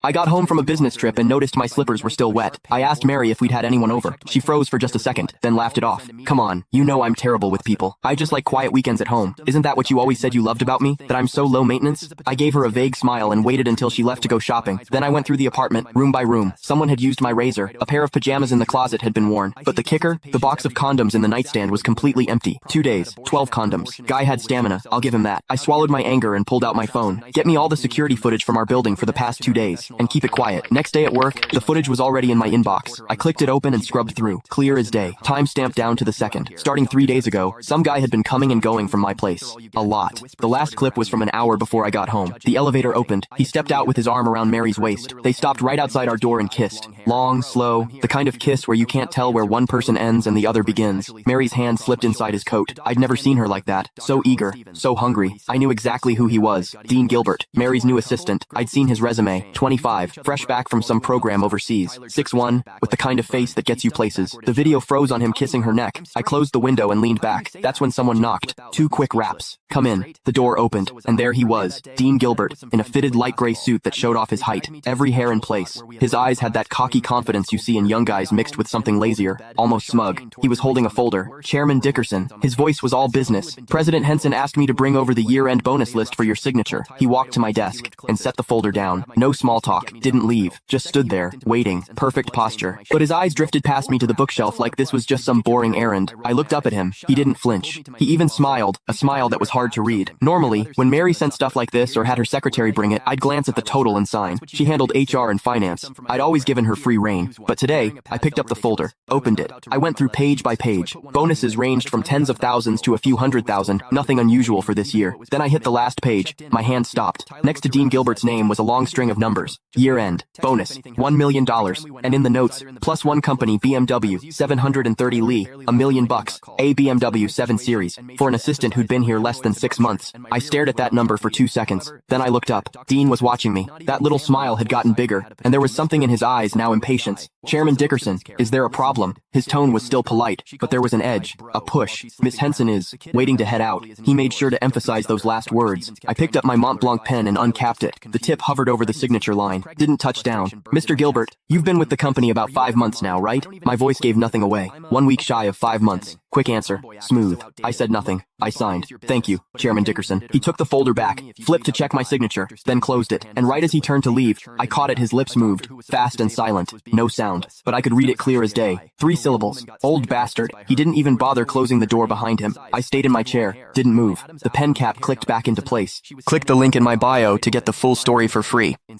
I got home from a business trip and noticed my slippers were still wet. I asked Mary if we'd had anyone over. She froze for just a second, then laughed it off. Come on, you know I'm terrible with people. I just like quiet weekends at home. Isn't that what you always said you loved about me? That I'm so low maintenance? I gave her a vague smile and waited until she left to go shopping. Then I went through the apartment, room by room. Someone had used my razor. A pair of pajamas in the closet had been worn. But the kicker? The box of condoms in the nightstand was completely empty. 2 days, 12 condoms. Guy had stamina, I'll give him that. I swallowed my anger and pulled out my phone. Get me all the security footage from our building for the past 2 days. And keep it quiet. Next day at work, the footage was already in my inbox. I clicked it open and scrubbed through. Clear as day. Time stamped down to the second. Starting 3 days ago, some guy had been coming and going from my place. A lot. The last clip was from an hour before I got home. The elevator opened. He stepped out with his arm around Mary's waist. They stopped right outside our door and kissed. Long, slow, the kind of kiss where you can't tell where one person ends and the other begins. Mary's hand slipped inside his coat. I'd never seen her like that. So eager. So hungry. I knew exactly who he was. Dean Gilbert, Mary's new assistant. I'd seen his resume. 25. Fresh back from some program overseas. 6'1", with the kind of face that gets you places. The video froze on him kissing her neck. I closed the window and leaned back. That's when someone knocked. 2 quick raps. Come in. The door opened, and there he was, Dean Gilbert, in a fitted light gray suit that showed off his height, every hair in place. His eyes had that cocky confidence you see in young guys mixed with something lazier, almost smug. He was holding a folder. Chairman Dickerson. His voice was all business. President Henson asked me to bring over the year-end bonus list for your signature. He walked to my desk and set the folder down. No small talk. Didn't leave. Just stood there, waiting. Perfect posture. But his eyes drifted past me to the bookshelf like this was just some boring errand. I looked up at him. He didn't flinch. He even smiled, a smile that was hard to read. Normally, when Mary sent stuff like this or had her secretary bring it, I'd glance at the total and sign. She handled HR and finance. I'd always given her free rein. But today, I picked up the folder, opened it. I went through page by page. Bonuses ranged from tens of thousands to a few 100,000, nothing unusual for this year. Then I hit the last page. My hand stopped. Next to Dean Gilbert's name was a long string of numbers. Year-end. Bonus. $1 million. And in the notes, plus one company BMW, 730 Li, $1 million. A BMW 7 Series. For an assistant who'd been here less than 6 months. I stared at that number for 2 seconds. Then I looked up. Dean was watching me. That little smile had gotten bigger, and there was something in his eyes now impatience. Chairman Dickerson, is there a problem? His tone was still polite, but there was an edge, a push. Miss Henson is waiting to head out. He made sure to emphasize those last words. I picked up my Mont Blanc pen and uncapped it. The tip hovered over the signature line. Didn't touch down. Mr. Gilbert, you've been with the company about 5 months now, right? My voice gave nothing away. 1 week shy of 5 months. Quick answer. Smooth. I said nothing. I signed. Thank you, Chairman Dickerson. He took the folder back, flipped to check my signature, then closed it. And right as he turned to leave, I caught it. His lips moved, fast and silent. No sound. But I could read it clear as day. 3 syllables. Old bastard. He didn't even bother closing the door behind him. I stayed in my chair. Didn't move. The pen cap clicked back into place. Click the link in my bio to get the full story for free.